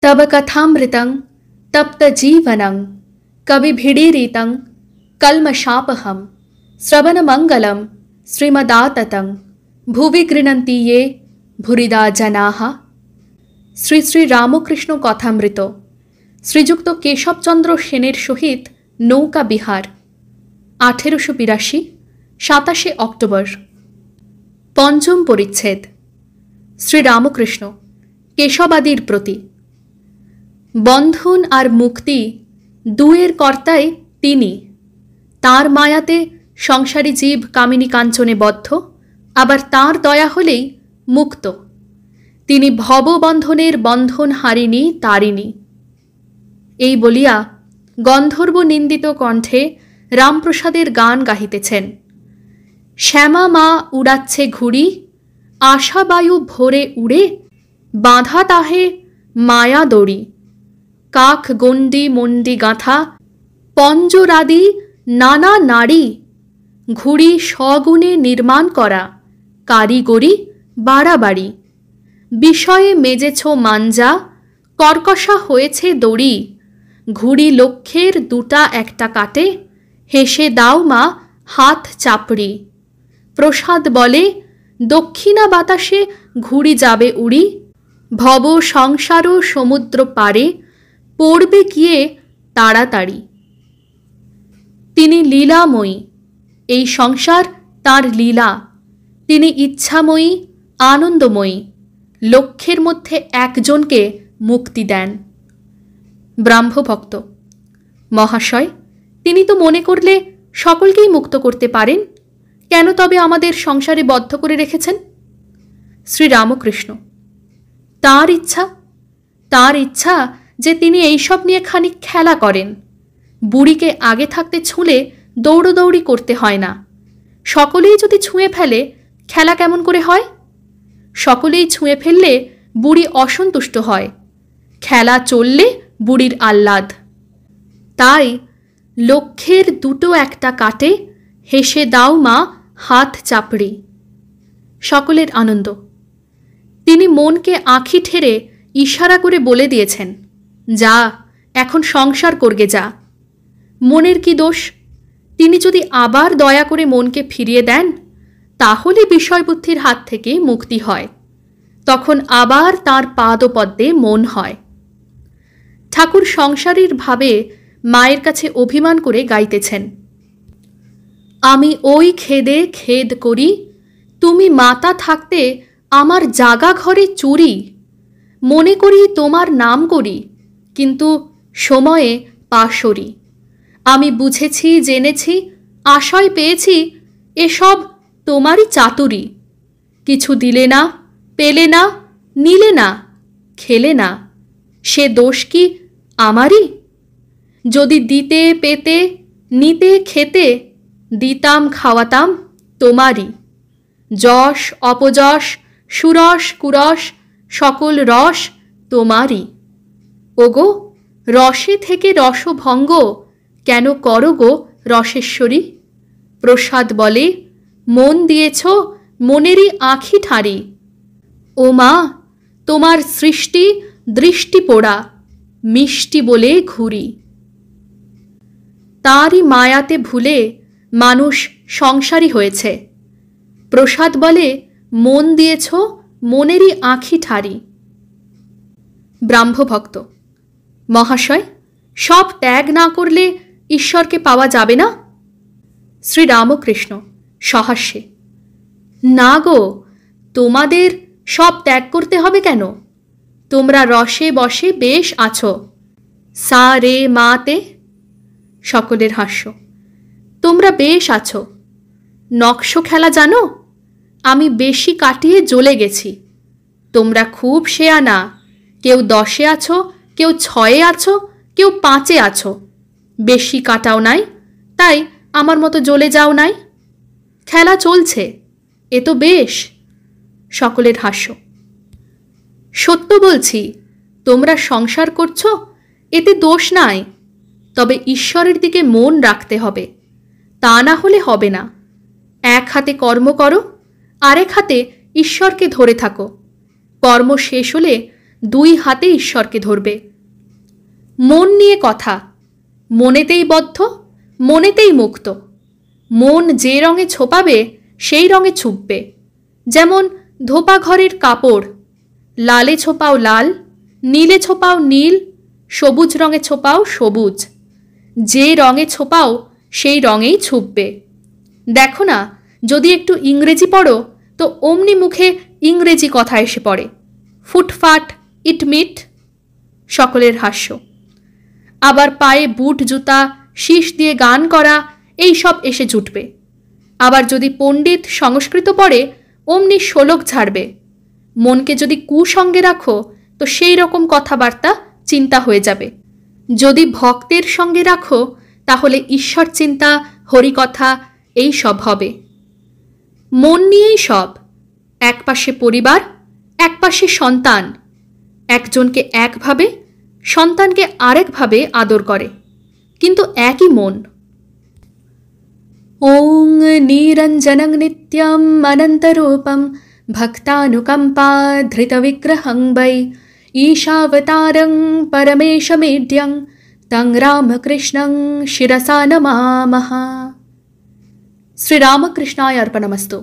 तब कथामृतं तप्तजीवनं कविभिडीरितं कल्मषापहं श्रवणमङ्गलं श्रीमदाततं भुवि गृह्णन्ति ये भूरिदा जनाः। শ্রী শ্রী রামকৃষ্ণ কথামৃত শ্রীযুক্ত কেশবচন্দ্র সেনের সহিত নৌকা বিহার 1882 27 অক্টোবর। পঞ্চম পরিচ্ছেদ। শ্রীরামকৃষ্ণ কেশবাদির প্রতি। বন্ধন আর মুক্তি দুয়ের কর্তাই তিনি। তার মায়াতে সংসারী জীব কামিনী কাঞ্চনে বদ্ধ, আবার তার দয়া হলেই মুক্ত। তিনি ভববন্ধনের বন্ধন হারিনি তারিণী। এই বলিয়া গন্ধর্ব নিন্দিত কণ্ঠে রামপ্রসাদের গান গাহিতেছেন। শ্যামা মা উড়াচ্ছে ঘুড়ি, আশাবায়ু ভোরে উড়ে, বাঁধা তাহে মায়া দড়ি। কাক গণ্ডি মন্ডি গাঁথা, পঞ্জরাদি নানা নারী। ঘুড়ি স্বগুণে নির্মাণ করা, কারিগরি বাড়াবাড়ি। বিষয়ে মেজেছ মাঞ্জা, কর্কশা হয়েছে দড়ি। ঘুড়ি লক্ষ্যের দুটা একটা কাটে, হেসে দাও মা হাত চাপড়ি। প্রসাদ বলে দক্ষিণা বাতাসে ঘুড়ি যাবে উড়ি। ভব সংসার সমুদ্র পারে, পড়বে গিয়ে তাড়াতাড়ি। তিনি লীলাময়ী, এই সংসার তার লীলা। তিনি ইচ্ছাময়ী, আনন্দময়ী, লক্ষ্যের মধ্যে একজনকে মুক্তি দেন। ব্রাহ্মভক্ত। মহাশয়, তিনি তো মনে করলে সকলকেই মুক্ত করতে পারেন, কেন তবে আমাদের সংসারে বদ্ধ করে রেখেছেন? শ্রীরামকৃষ্ণ। তার ইচ্ছা যে তিনি এইসব নিয়ে খানিক খেলা করেন। বুড়িকে আগে থাকতে ছুঁলে দৌড়দৌড়ি করতে হয় না। সকলেই যদি ছুঁয়ে ফেলে, খেলা কেমন করে হয়? সকলেই ছুঁয়ে ফেললে বুড়ি অসন্তুষ্ট হয়, খেলা চললে বুড়ির আহ্লাদ। তাই লক্ষ্যের দুটো একটা কাটে, হেসে দাও মা হাত চাপড়ি। সকলের আনন্দ। তিনি মনকে আঁখি ঠেরে ইশারা করে বলে দিয়েছেন, যা এখন সংসার করগে যা। মনের কি দোষ? তিনি যদি আবার দয়া করে মনকে ফিরিয়ে দেন, তাহলে বিষয়বুদ্ধির হাত থেকে মুক্তি হয়। তখন আবার তাঁর পাদপদ্মে মন হয়। ঠাকুর সংসারীর ভাবে মায়ের কাছে অভিমান করে গাইতেছেন, আমি ওই খেদে খেদ করি, তুমি মাতা থাকতে আমার জাগা ঘরে চুরি। মনে করি তোমার নাম করি, কিন্তু সময়ে পাশরি। আমি বুঝেছি জেনেছি, আশয় পেয়েছি, এসব তোমারই চাতুরি। কিছু দিলে না, পেলে না, নিলে না, খেলে না, সে দোষ কি আমারই? যদি দিতে পেতে নিতে খেতে, দিতাম খাওয়াতাম তোমারই। যশ অপযশ সুরস কুরস সকল রস তোমারই। ওগো রসে থেকে রসভঙ্গ, কেন করো গো রসেশ্বরী? প্রসাদ বলে মন দিয়েছ মনেরই আঁখি ঠাঁড়ি। ও মা, তোমার সৃষ্টি দৃষ্টি পোড়া, মিষ্টি বলে ঘুরি। তারই মায়াতে ভুলে মানুষ সংসারী হয়েছে। প্রসাদ বলে মন দিয়েছ মনেরই আঁখি ঠাঁড়ি। ব্রাহ্মভক্ত। মহাশয়, সব ত্যাগ না করলে ঈশ্বরকে পাওয়া যাবে না? শ্রীরামকৃষ্ণ সহাস্যে। না গো, তোমাদের সব ত্যাগ করতে হবে কেন? তোমরা রসে বসে বেশ আছো, সা রে মাতে। সকলের হাস্য। তোমরা বেশ আছো। নকশ খেলা জানো? আমি বেশি কাটিয়ে জ্বলে গেছি। তোমরা খুব শেয়ানা, কেউ 10-এ আছো, কেউ 6-এ আছো, কেউ 5-এ আছো। বেশি কাটাও নাই, তাই আমার মতো জ্বলে যাও নাই। খেলা চলছে, এ তো বেশ। সকলের হাস্য। সত্য বলছি, তোমরা সংসার করছো, এতে দোষ নাই। তবে ঈশ্বরের দিকে মন রাখতে হবে, তা না হলে হবে না। এক হাতে কর্ম করো, আরেক হাতে ঈশ্বরকে ধরে থাকো। কর্ম শেষ হলে দুই হাতে ঈশ্বরকে ধরবে। মন নিয়ে কথা, মনেতেই বদ্ধ, মনেতেই মুক্ত। মন যে রঙে ছোপাবে সেই রঙে ছুপবে। যেমন ধোপা ঘরের কাপড়, লালে ছোপাও লাল, নীলে ছোপাও নীল, সবুজ রঙে ছোপাও সবুজ। যে রঙে ছোপাও সেই রঙেই ছুপবে। দেখো না, যদি একটু ইংরেজি পড়ো তো অমনি মুখে ইংরেজি কথা এসে পড়ে। ফুটফাট, ইটমিট। সকলের হাস্য। আবার পায়ে বুট জুতা, শীষ দিয়ে গান করা, এই সব এসে জুটবে। আবার যদি পণ্ডিত সংস্কৃত পড়ে অমনি শোলক ঝাড়বে। মনকে যদি কুসঙ্গে রাখো তো সেই রকম কথাবার্তা চিন্তা হয়ে যাবে। যদি ভক্তের সঙ্গে রাখো তাহলে ঈশ্বর চিন্তা, হরিকথা এই সব হবে। মন নিয়েই সব। এক পাশে পরিবার, এক পাশে সন্তান। একজনকে একভাবে, সন্তানকে আরেকভাবে আদর করে, কিন্তু একই মন। ওং নিরঞ্জনং নিত্যম অনন্তরূপম ভক্তানুকম্পা ধৃতবিগ্রহং বৈ ঈশাবতারং পরমেশমেঢ্যং তং রামকৃষ্ণং শিরসা নমামঃ। শ্রীরামকৃষ্ণায় অর্পণমস্তু।